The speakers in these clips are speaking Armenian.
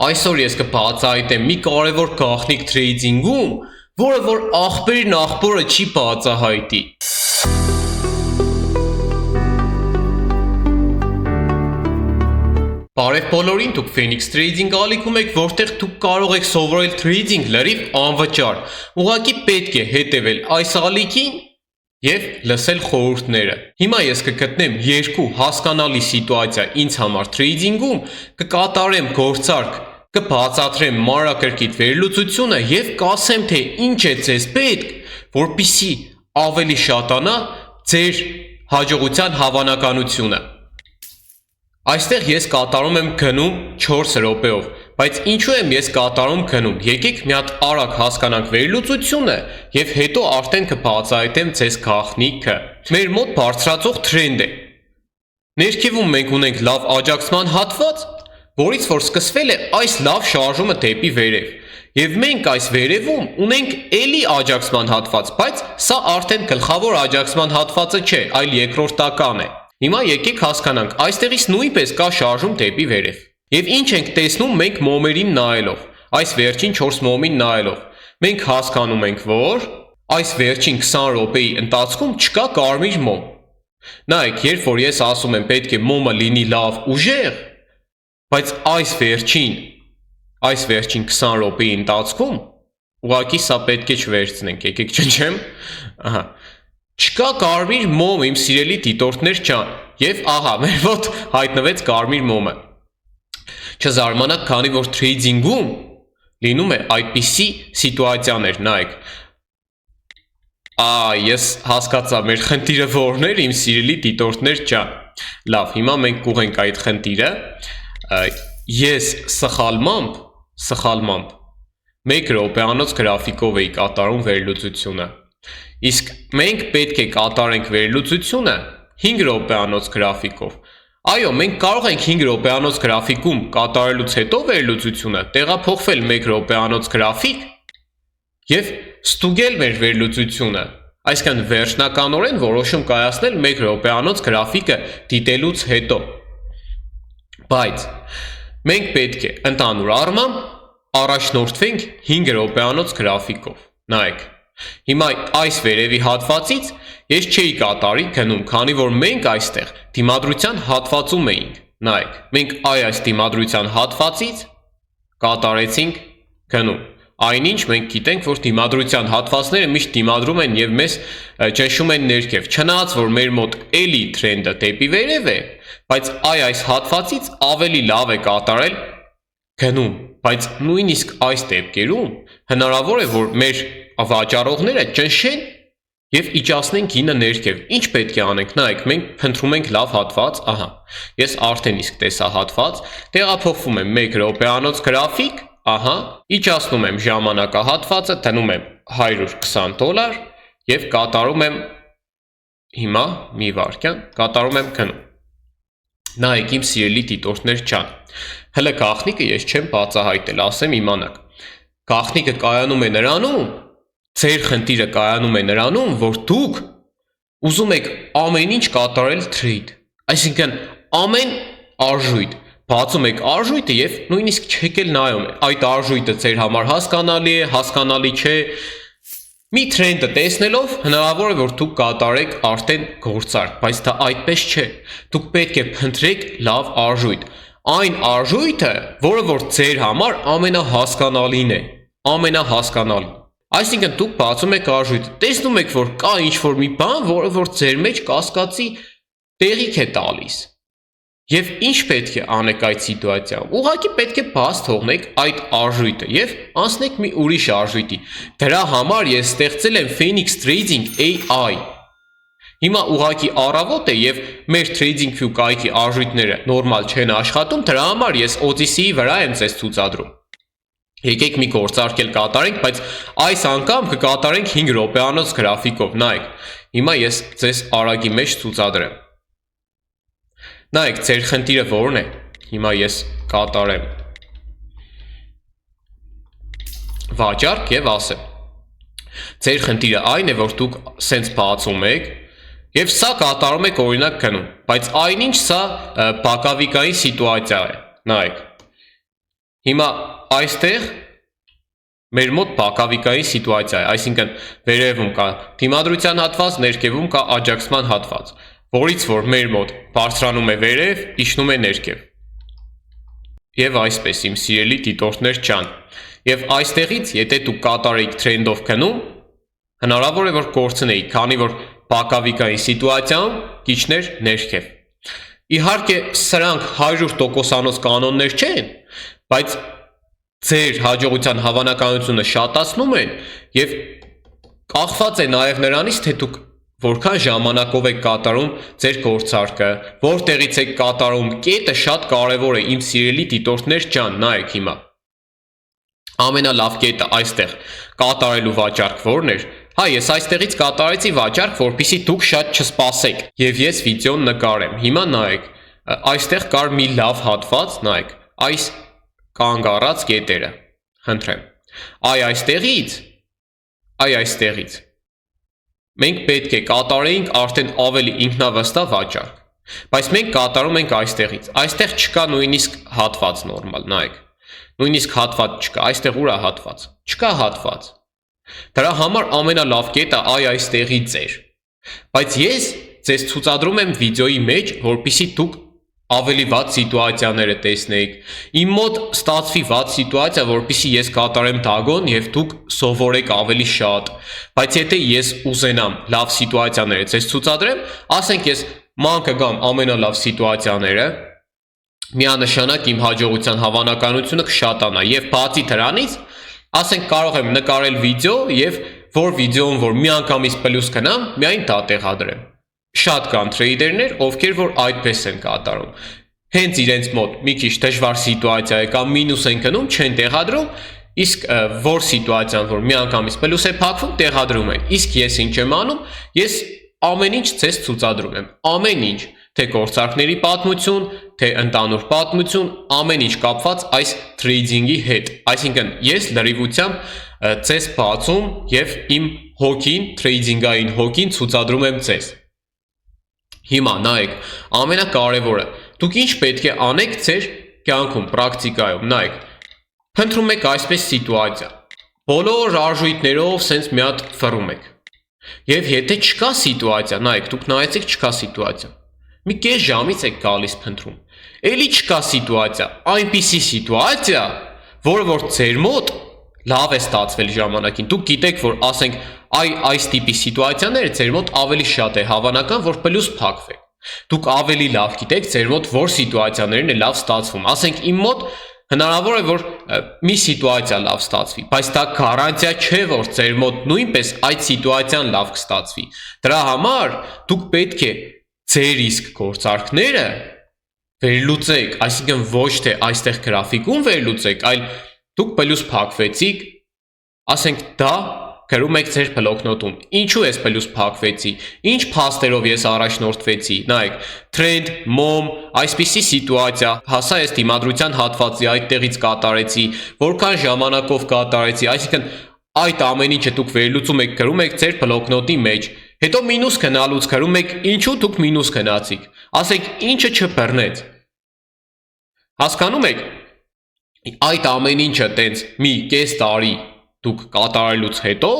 Այսօր ես կբացահայտեմ մի կարևոր գաղտնիք թրեյդինգում, որը որ աղբերին աղբորը չի բացահայտի։ Բարև բոլորին, դուք Phoenix Trading ալիքում եք, որտեղ դուք կարող եք սովորել թրեյդինգ լրիվ անվճար։ Ուղղակի պետք է հետևել այս ալիքին և լսել խորհուրդները։ Հիմա ես կգտնեմ երկու հասկանալի սիտուացիա ինձ համար թրեյդինգում, կկատարեմ գործարք, կբացատրեմ մանրակրկիտ վերլուծությունը և կասեմ, թե ինչ է ձեզ պետք, որպեսզի ավելի շատանա ձեր հաջողության հավանականությունը։ Այստեղ ես կատարում եմ գնում 4 րոպեով, բայց ինչու եմ ես կատարում գնում, եկեք մի հատ արագ հասկանանք վերլուծությունը և հետո արդեն կբացահայտեմ ձեզ գաղտնիքը։ Մեր մոտ բարձրացող թրենդ է։ Ներքևում մենք ունենք լավ աջակցման հատված, որից որ սկսվել է այս լավ շարժումը դեպի վերև։ Եվ մենք այս վերևում ունենք էլի աջակցման հատված, բայց սա արդեն գլխավոր աջակցման հատվածը չէ, այլ երկրորդական է։ Հիմա եկեք հասկանանք, այստեղից նույնպես կա շարժում դեպի վերև։ Եվ ինչ ենք տեսնում մենք մոմերին նայելով, այս վերջին 4 մոմին նայելով։ Մենք հասկանում ենք, որ այս վերջին 20 րոպեի ընթացքում չկա կարմիր մոմ։ Նայեք, երբ որ ես ասում եմ պետք է մոմը լինի լավ ուժեղ, բայց այս վերջին 20 րոպեի ընթացքում ուղղակի սա պետք է չվերցնենք, եկեք ճնշեմ, ահա, չկա կարմիր մոմ, իմ սիրելի դիտորդներ ջան, և ահա, մեր մոտ հայտնվեց կարմիր մոմը։ Չզարմանաք, քանի որ թրեյդինգում լինում է այդպիսի սիտուացիաներ, նայեք։ Ես հասկացա, մեր խնդիրը որն էր, իմ սիրելի դիտորդներ ջան։ Լավ, հիմա մենք կուղենք այդ խնդիրը։ Ես սխալմամբ 1 րոպեանոց գրաֆիկով էի կատարում վերլուծությունը։ Իսկ մենք պետք է կատարենք վերլուծությունը 5 րոպեանոց գրաֆիկով։ Այո, մենք կարող ենք 5 րոպեանոց գրաֆիկում կատարելուց հետո վերլուծությունը տեղափոխվել 1 րոպեանոց գրաֆիկ և ստուգել մեր վերլուծությունը, այսինքն վերջնականորեն որոշում կայացնել 1 րոպեանոց գրաֆիկը դիտելուց հետո։ Բայց մենք պետք է ընդհանուր առմամբ առաջնորդվենք 5 րոպեանոց գրաֆիկով։ Նայեք, հիմա այս վերևի հատվածից ես չէի կատարի գնում, քանի որ մենք այստեղ դիմադրության հատվածում էինք։ Նայեք, մենք այս դիմադրության հատվածից կատարեցինք գնում։ Այնինչ մենք գիտենք, որ դիմադրության հատվածները միշտ դիմադրում են և մեզ ճնշում են ներքև, չնայած որ մեր մոտ էլի թրենդը դեպի վերև է, բայց այս հատվածից ավելի լավ է կատարել գնում, բայց նույնիսկ այս դեպքերում հնարավոր է, որ մեր վաճառողները ճնշեն և իջացնեն գինը ներքև։ Ինչ պետք է անենք, նայեք, մենք փնտրում ենք լավ հատված, ահա, ես արդեն իսկ տեսա հատված, տեղափոխվում եմ 1 րոպեանոց գրաֆիկ, ահա, իջացնում եմ ժամանակահատվածը, դնում եմ $120 և կատարում եմ, հիմա մի վայրկյան, կատարում եմ գնում։ Նայեք, իմ սիրելի դիտորդներ ջան, հələ գաղտնիքը ես չեմ բացահայտել, ասեմ իմանաք։ Գաղտնիքը կայանում է նրանում, ձեր խնդիրը կայանում է նրանում, որ դուք ուզում եք ամեն ինչ կատարել թրեյդ, այսինքն ամեն արժույթ, բացում եք արժույթը և նույնիսկ չեք էլ նայում, այդ արժույթը ձեր համար հասկանալի է, հասկանալի չէ, մի թրենդը տեսնելով հնարավոր է, որ դուք կատարեք արդեն գործարք, բայց դա այդպես չէ, դուք պետք է փնտրեք լավ արժույթ, այն արժույթը, որը որ ձեր համար ամենահասկանալին է, ամենահասկանալին։ Այսինքն դուք բացում եք արժույթը, տեսնում եք, որ կա ինչ-որ մի բան, որը որ ձեր մեջ կասկածի տեղիք է տալիս։ Եվ ինչ պետք է անեք այդ սիտուացիայում։ Ուղղակի պետք է բաց թողնեք այդ արժույթը և անցնեք մի ուրիշ արժույթի։ Դրա համար ես ստեղծել եմ Phoenix Trading AI։ Հիմա ուղղակի առավոտ է և մեր TradingView կայքի արժույթները նորմալ չեն աշխատում, դրա համար ես OTC-ի վրա եմ ձեզ ցուցադրում։ Եկեք մի գործարք էլ կատարենք, բայց այս անգամ կկատարենք 5 րոպեանոց գրաֆիկով, նայեք, հիմա ես ձեզ արագի մեջ ցուցադրեմ։ Նայեք, ձեր խնդիրը որն է, հիմա ես կատարեմ վաճառք և ասեմ։ Ձեր խնդիրը այն է, որ դուք սենց բացում եք և սա կատարում եք օրինակ գնում, բայց այնինչ սա բակավիկային սիտուացիա է, նայեք։ Հիմա այստեղ մեր մոտ բակավիկային սիտուացիա է, այսինքն վերևում կա դիմադրության հատված, ներքևում կա աջակցման հատված, որից որ մեր մոտ բարձրանում է վերև, իջնում է ներքև։ Եվ այսպես, իմ սիրելի դիտորդներ ջան, եւ այստեղից, եթե դուք կատարեիք թրենդով գնում, հնարավոր է որ կորցնեիք, քանի որ բակավիկային սիտուացիայում կիջներ ներքև։ Իհարկե, սրանք 100% կանոններ չեն, բայց ձեր հաջողության հավանականությունը շատացնում են եւ կախված է նաեւ նրանից, թե դուք որքան ժամանակով եք կատարում ձեր գործարքը, որտեղից եք կատարում, կետը շատ կարեւոր է, իմ սիրելի դիտորդներ ջան, նայեք հիմա։ Ամենալավ կետը այստեղ կատարելու վաճառք որն էր։ Հա, ես այստեղից կատարեցի վաճառք, որpիսի դուք շատ չսպասեք եւ ես վիդեոն նկարեմ։ Հիմա նայեք, այստեղ կար մի լավ հատված, նայեք, այս կանգ առած կետերը, խնդրեմ, այստեղից, մենք պետք է կատարեինք արդեն ավելի ինքնավստահ վաճառք, բայց մենք կատարում ենք այստեղից, այստեղ չկա նույնիսկ հատված նորմալ, նայեք, նույնիսկ հատված չկա, այստեղ ուր է հատված, չկա հատված, դրա համար ամենալավ կետը այստեղից էր, բայց ես ձեզ ցուցադրում եմ վիդեոյի մեջ, որպեսզի դուք ավելի վատ սիտուացիաները տեսնեիք, իմ մոտ ստացվի վատ սիտուացիա, որպեսզի ես կատարեմ դագոն եւ դուք սովորեք ավելի շատ, բայց եթե ես ուզենամ լավ սիտուացիաները ձեզ ցուցադրեմ, ասենք ես ման կգամ ամենալավ սիտուացիաները, միանշանակ իմ հաջողության հավանականությունը կշատանա եւ բացի դրանից, ասենք կարող եմ նկարել վիդեո եւ որ վիդեոն որ միանգամից պլյուս գնամ, միայն դա տեղադրեմ։ Շատ կան թրեյդերներ, ովքեր որ այդպես են կատարում։ Հենց իրենց մոտ մի քիչ դժվար սիտուացիա է կամ մինուս են գնում, չեն տեղադրում, իսկ որ սիտուացիան, որ միանգամից պլյուս է փակվում, տեղադրում են։ Իսկ ես ինչ եմ անում, ես ամեն ինչ ցես ցուցադրում եմ։ Ամեն ինչ, թե գործարքների պատմություն, թե ընդանուր պատմություն, ամեն ինչ կապված այս թրեյդինգի հետ։ Այսինքն ես լրիվությամբ ցես բացում եւ իմ հոգին, թրեյդինգային հոգին ցուցադրում եմ ցես։ Հիմա նայեք, ամենակարևորը, դուք ինչ պետք է անեք ձեր կյանքում, պրակտիկայում, նայեք, փնտրում եք այսպես սիտուացիա, բոլոր արժույթներով սենց մի հատ ֆռում եք, եւ եթե չկա սիտուացիա, նայեք, դուք նայեցիք չկա սիտուացիա, մի կես ժամից եք գալիս փնտրում, էլի չկա սիտուացիա, այնպիսի սիտուացիա, որը որ ձեր մոտ լավ է ստացվել ժամանակին, դուք գիտեք, որ ասենք այս տիպի սիտուացիաները ձեր մոտ ավելի շատ է հավանական, որ պլյուս փակվեք։ Դուք ավելի լավ գիտեք ձեր մոտ որ սիտուացիաներն է լավ ստացվում։ Ասենք իմ մոտ հնարավոր է որ մի սիտուացիա լավ ստացվի, բայց դա գարանտիա չէ, որ ձեր մոտ նույնպես այդ սիտուացիան լավ կստացվի։ Դրա համար դուք պետք է ձեր իսկ գործարքները վերլուծեք, այսինքն ոչ թե այստեղ գրաֆիկում վերլուծեք, այլ դուք պլյուս փակվեցիք, ասենք դա գրում եք ձեր բլոկնոտում, ինչու ես պլյուս փակվեցի, ինչ փաստերով ես առաջնորդվեցի, նայեք, թրենդ, մոմ, այսպիսի սիտուացիա, հասա ես դիմադրության հատվածի, այդտեղից կատարեցի, որքան ժամանակով կատարեցի, այսինքն այդ ամեն ինչը դուք վերլուծում եք, գրում եք ձեր բլոկնոտի մեջ, հետո մինուս գնալուց գրում եք, ինչու դուք մինուս գնացիք, ասեք, ինչը չբռնեց, հասկանում եք, այդ ամեն ինչը տենց մի կես տարի դուք կատարելուց հետո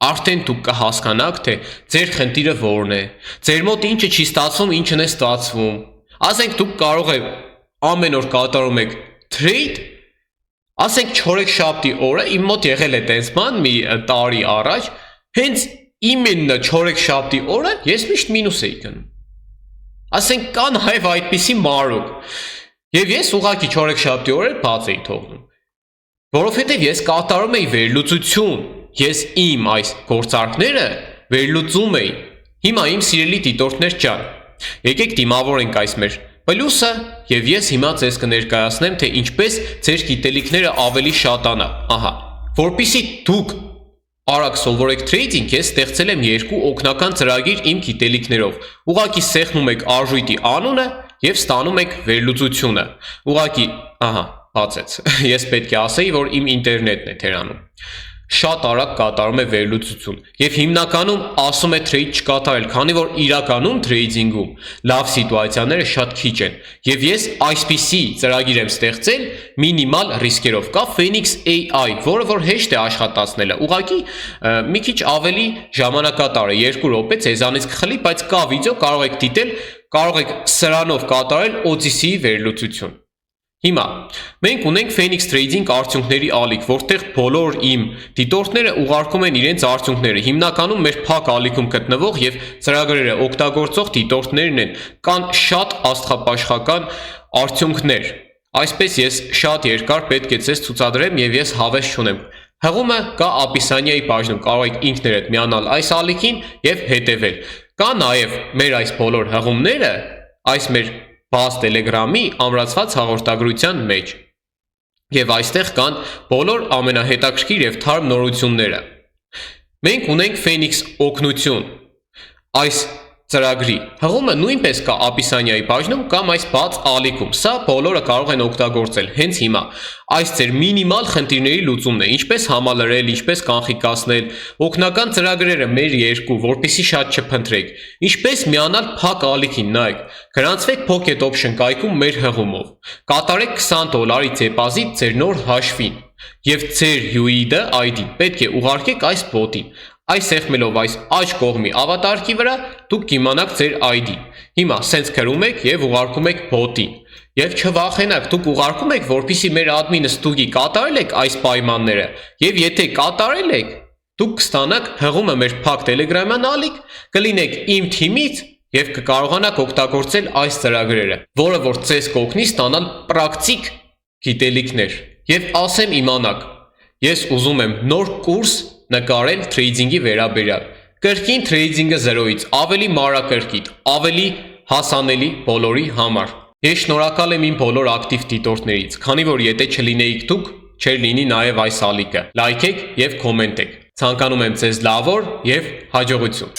արդեն դուք կհասկանաք, թե ձեր խնդիրը որն է, ձեր մոտ ինչը չի ստացվում, ինչն է ստացվում։ Ասենք դուք կարող եք ամեն օր կատարում եք trade, ասենք չորեքշաբթի օրը իմ մոտ եղել է տենց բան մի տարի առաջ, հենց իմенно չորեքշաբթի օրը ես միշտ մինուս էի գնում։ Ասենք կան հայվ այդպիսի մարոկ։ Եվ ես ուղղակի չորեքշաբթի օրը բաց էի թողնում։ Որովհետև ես կատարում էի վերլուծություն, ես իմ այս գործարքները վերլուծում էի։ Հիմա իմ սիրելի դիտորդներ ջան, եկեք դիմավորենք այս մեր պլյուսը եւ ես հիմա ձեզ կներկայացնեմ, թե ինչպես ձեր գիտելիքները ավելի շատանա։ Ահա, որpիսի դուք արագ սովորեք թրեյդինգ, ես ստեղծել եմ երկու օգնական ծրագիր իմ գիտելիքներով։ Ուղղակի սեղմում եք արժույթի անունը եւ ստանում եք վերլուծությունը։ Ուղղակի, ահա բացեց, ես պետք է ասեի, որ իմ ինտերնետն է թերանում։ շատ արագ կատարում է վերլուծություն եւ հիմնականում ասում է trade չկատարել, քանի որ իրականում trading-ում լավ սիտուացիաները շատ քիչ են եւ ես այսպիսի ծրագիր եմ ստեղծել մինիմալ ռիսկերով։ Կա Phoenix AI, որը որ հեշտ է աշխատացնելը, ուղղակի մի քիչ ավելի ժամանակատար է, 2 րոպե ցեզանից կխլի, բայց կա վիդեո, կարող եք դիտել, կարող եք սրանով կատարել OTC-ի վերլուծություն։ Հիմա մենք ունենք Phoenix Trading արդյունքների ալիք, որտեղ բոլոր իմ դիտորդները ուղարկում են իրենց արդյունքները, հիմնականում մեր փակ ալիքում գտնվող եւ ծրագրերը օգտագործող դիտորդներն են, կան շատ աստղապաշխական արդյունքներ, այսպես ես շատ երկար պետք է ցես ցուցադրեմ եւ ես հավես չունեմ։ Հղումը կա Ապիսանիայի բաժնում, կարող եք ինքներդ միանալ այս ալիքին եւ հետեւել։ Կա նաեւ մեր այս բոլոր հղումները, այս մեր բաց Telegram-ի ամրացված հաղորդագրության մեջ եւ այստեղ կան բոլոր ամենահետաքրքիր եւ թարմ նորությունները։ Մենք ունենք Phoenix օգնություն այս ծրագրի հղումը նույնպես կա Ապիսանիայի բաժնում կամ այս բաց ալիքում։ Սա բոլորը կարող են օգտագործել հենց հիմա։ Այս ձեր մինիմալ խնդիրների լուծումն է, ինչպես համալրել, ինչպես կանխիկացնել, օգնական ծրագրերը մեր երկու, որպեսզի շատ չփնտրեք, ինչպես միանալ փակ ալիքին, նայեք, գրանցվեք Pocket Option կայքում մեր հղումով, կատարեք $20 դեպոզիտ ձեր նոր հաշվին եւ ձեր UID ID պետք է ուղարկեք այս բոտին։ Այս սեղմելով այս աջ կողմի ավատարկի վրա դուք կիմանաք ձեր ID։ Հիմա սենց քրում եք եւ ուղարկում եք բոտին։ Եվ չվախենաք, դուք ուղարկում եք, որpիսի մեր admin-ը ստուգի կատարել եք այս պայմանները, եւ եթե կատարել եք, դուք կստանաք հղումը մեր փակ Telegram-յան ալիք, կլինեք իմ թիմից եւ կկարողանաք օգտագործել այս ծրագրերը, որը որ ցես կօգնի ստանալ պրակտիկ գիտելիքներ։ Եվ ասեմ իմանաք, ես ուզում եմ նոր կուրս նկարել trading-ի վերաբերյալ։ Կրկին trading-ը 0-ից ավելի մանրակրկիտ, ավելի հասանելի բոլորի համար։ Ես շնորհակալ եմ իմ բոլոր ակտիվ դիտորդներից, քանի որ եթե չլինեիք դուք, չէր լինի նաև այս ալիքը։ Լայքեք եւ կոմենտեք։ Ցանկանում եմ ձեզ լավ օր եւ հաջողություն։